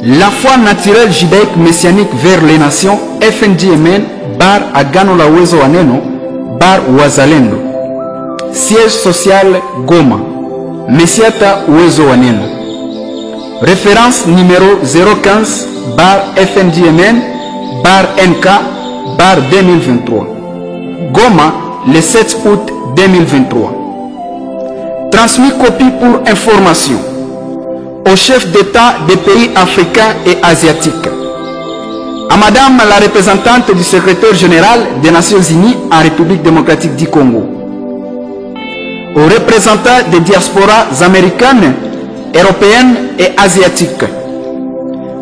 La foi naturelle judaïque messianique vers les nations FNDMN bar Agano la Uwezo wa Neno bar Wazalendo. Siège social Goma. Messiata Uwezo wa Neno. Référence numéro 015 bar FNDMN bar NK bar 2023. Goma le 7 août 2023. Transmis copie pour information au chef d'État des pays africains et asiatiques, à Madame la représentante du secrétaire général des Nations Unies en République démocratique du Congo, aux représentants des diasporas américaines, européennes et asiatiques,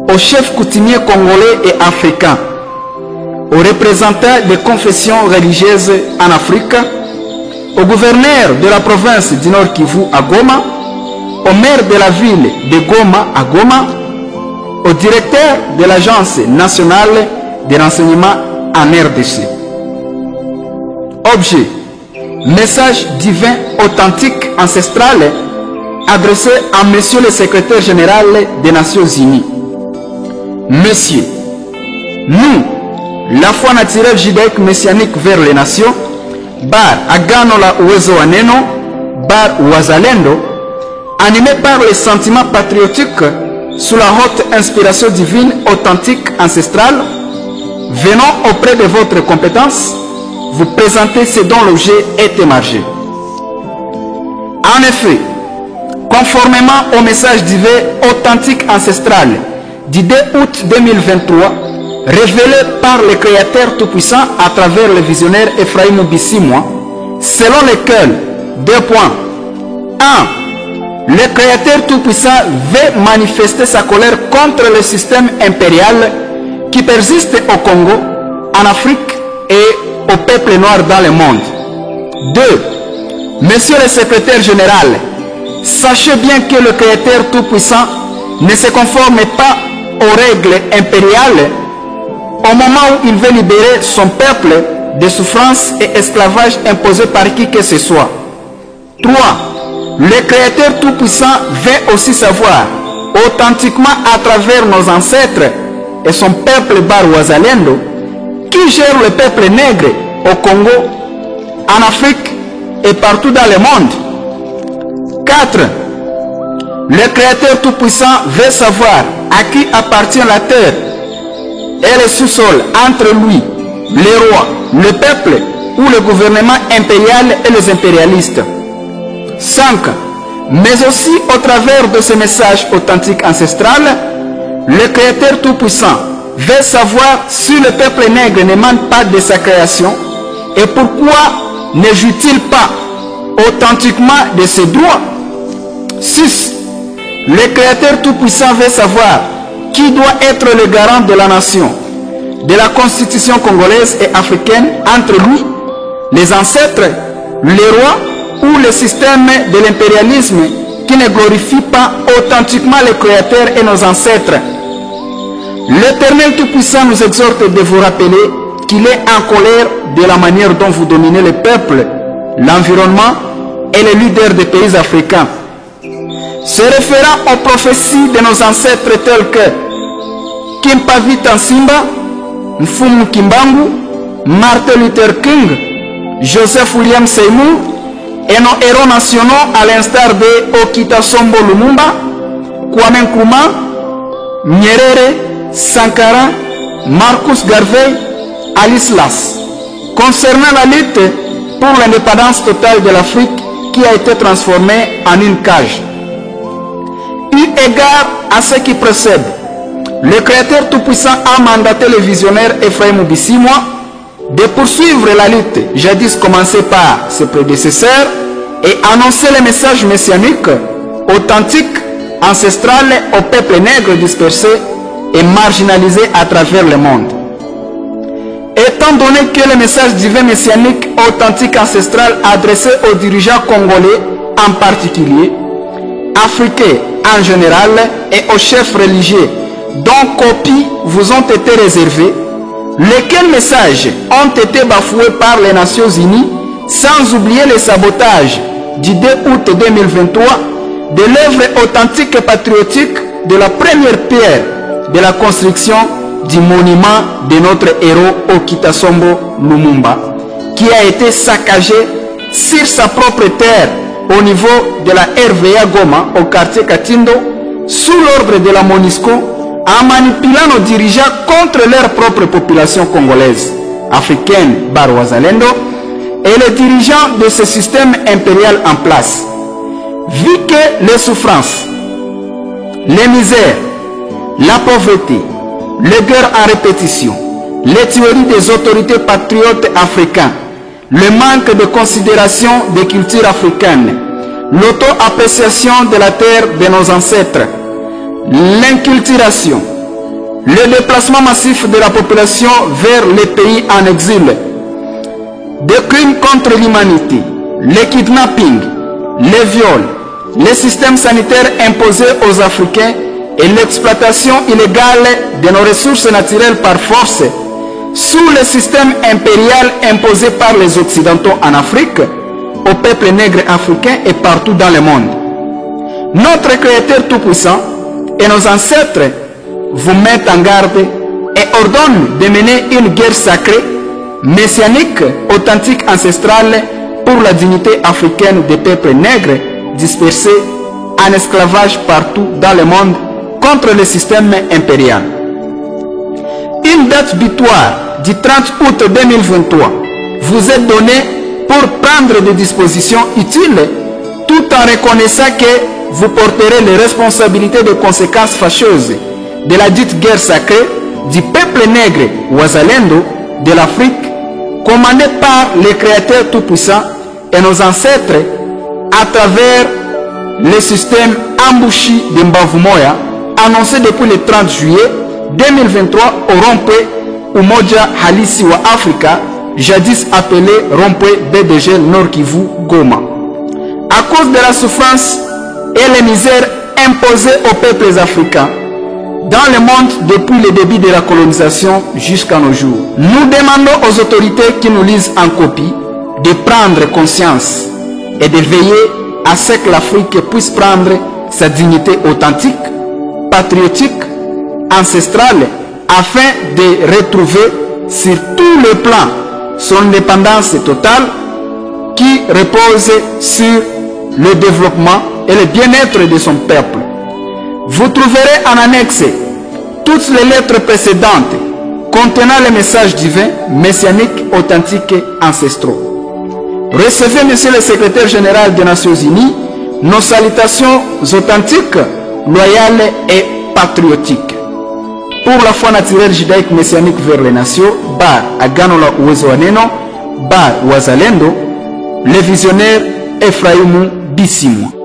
aux chefs coutumiers congolais et africains, aux représentants des confessions religieuses en Afrique, au gouverneur de la province du Nord Kivu à Goma, au maire de la ville de Goma à Goma, au directeur de l'Agence nationale de renseignement en RDC. Objet: message divin authentique ancestral adressé à Monsieur le secrétaire général des Nations Unies. Monsieur, nous, la foi naturelle judaïque messianique vers les nations, bar Agano la Uwezo wa Neno, bar Wazalendo, animé par les sentiments patriotiques sous la haute inspiration divine authentique ancestrale, venons auprès de votre compétence vous présenter ce dont l'objet est émargé. En effet, conformément au message divin authentique ancestral du 2 août 2023, révélé par le Créateur Tout-Puissant à travers le visionnaire Ephraim Bissimwa, selon lequel, 2 points. 1. Le Créateur Tout-Puissant veut manifester sa colère contre le système impérial qui persiste au Congo, en Afrique et au peuple noir dans le monde. 2. Monsieur le secrétaire général, sachez bien que le Créateur Tout-Puissant ne se conforme pas aux règles impériales au moment où il veut libérer son peuple de souffrances et esclavage imposés par qui que ce soit. 3. Le Créateur Tout-Puissant veut aussi savoir authentiquement à travers nos ancêtres et son peuple Bar Wazalendo qui gère le peuple nègre au Congo, en Afrique et partout dans le monde. 4. Le Créateur Tout-Puissant veut savoir à qui appartient la terre et le sous-sol entre lui, les rois, le peuple ou le gouvernement impérial et les impérialistes. 5. Mais aussi au travers de ce message authentique ancestral, le Créateur Tout-Puissant veut savoir si le peuple nègre ne manque pas de sa création et pourquoi ne joue-t-il pas authentiquement de ses droits. 6. Le Créateur Tout-Puissant veut savoir qui doit être le garant de la nation, de la constitution congolaise et africaine entre lui, les ancêtres, les rois ou le système de l'impérialisme qui ne glorifie pas authentiquement le Créateur et nos ancêtres. L'Éternel Tout-Puissant nous exhorte de vous rappeler qu'il est en colère de la manière dont vous dominez le peuple, l'environnement et les leaders des pays africains. Se référant aux prophéties de nos ancêtres tels que Kimpavita Nsimba, Mfumu Kimbangu, Martin Luther King, Joseph William Seymour, et nos héros nationaux à l'instar de Okitasombo Lumumba, Kwame Nkrumah, Nyerere, Sankara, Marcus Garvey, Alice Lass, concernant la lutte pour l'indépendance totale de l'Afrique qui a été transformée en une cage. Eu égard à ce qui précède, le Créateur Tout-Puissant a mandaté le visionnaire Ephraim Bissimwa de poursuivre la lutte jadis commencée par ses prédécesseurs et annoncer les messages messianiques authentiques, ancestrales au peuple nègre dispersé et marginalisé à travers le monde. Étant donné que le message divin messianique authentique ancestral adressé aux dirigeants congolais en particulier, africains en général et aux chefs religieux dont copies vous ont été réservées, lesquels messages ont été bafoués par les Nations Unies, sans oublier le sabotage du 2 août 2023 de l'œuvre authentique et patriotique de la première pierre de la construction du monument de notre héros Okitasombo Lumumba, qui a été saccagé sur sa propre terre au niveau de la RVA Goma, au quartier Katindo, sous l'ordre de la MONUSCO, en manipulant nos dirigeants contre leur propre population congolaise, africaine, Barwazalendo, et les dirigeants de ce système impérial en place. Vu que les souffrances, les misères, la pauvreté, les guerres en répétition, les tueries des autorités patriotes africains, le manque de considération des cultures africaines, l'auto-appréciation de la terre de nos ancêtres, l'inculturation, le déplacement massif de la population vers les pays en exil, des crimes contre l'humanité, les kidnappings, les viols, les systèmes sanitaires imposés aux Africains et l'exploitation illégale de nos ressources naturelles par force, sous le système impérial imposé par les Occidentaux en Afrique, au peuple nègre africain et partout dans le monde. Notre Créateur Tout-Puissant et nos ancêtres vous mettent en garde et ordonnent de mener une guerre sacrée, messianique, authentique, ancestrale pour la dignité africaine des peuples nègres dispersés en esclavage partout dans le monde contre le système impérial. Une date butoir du 30 août 2023 vous est donnée pour prendre des dispositions utiles tout en reconnaissant que vous porterez les responsabilités des conséquences fâcheuses de la dite guerre sacrée du peuple nègre Wazalendo de l'Afrique, commandée par le Créateur Tout-Puissant et nos ancêtres à travers le système Ambushi de Mbavumoya annoncé depuis le 30 juillet 2023 au rond-point Umoja Halisi wa Afrika, jadis appelé rond-point BDG Nord Kivu Goma. À cause de la souffrance et les misères imposées aux peuples africains dans le monde depuis le début de la colonisation jusqu'à nos jours, nous demandons aux autorités qui nous lisent en copie de prendre conscience et de veiller à ce que l'Afrique puisse prendre sa dignité authentique, patriotique, ancestrale, afin de retrouver sur tous les plans son indépendance totale qui repose sur le développement et le bien-être de son peuple. Vous trouverez en annexe toutes les lettres précédentes contenant les messages divins, messianiques, authentiques et ancestraux. Recevez, Monsieur le Secrétaire Général des Nations Unies, nos salutations authentiques, loyales et patriotiques. Pour la foi naturelle judaïque messianique vers les nations, Bar Agano la Uwezo wa Neno, Bar Wazalendo, le visionnaire Ephraïm Bissimwa.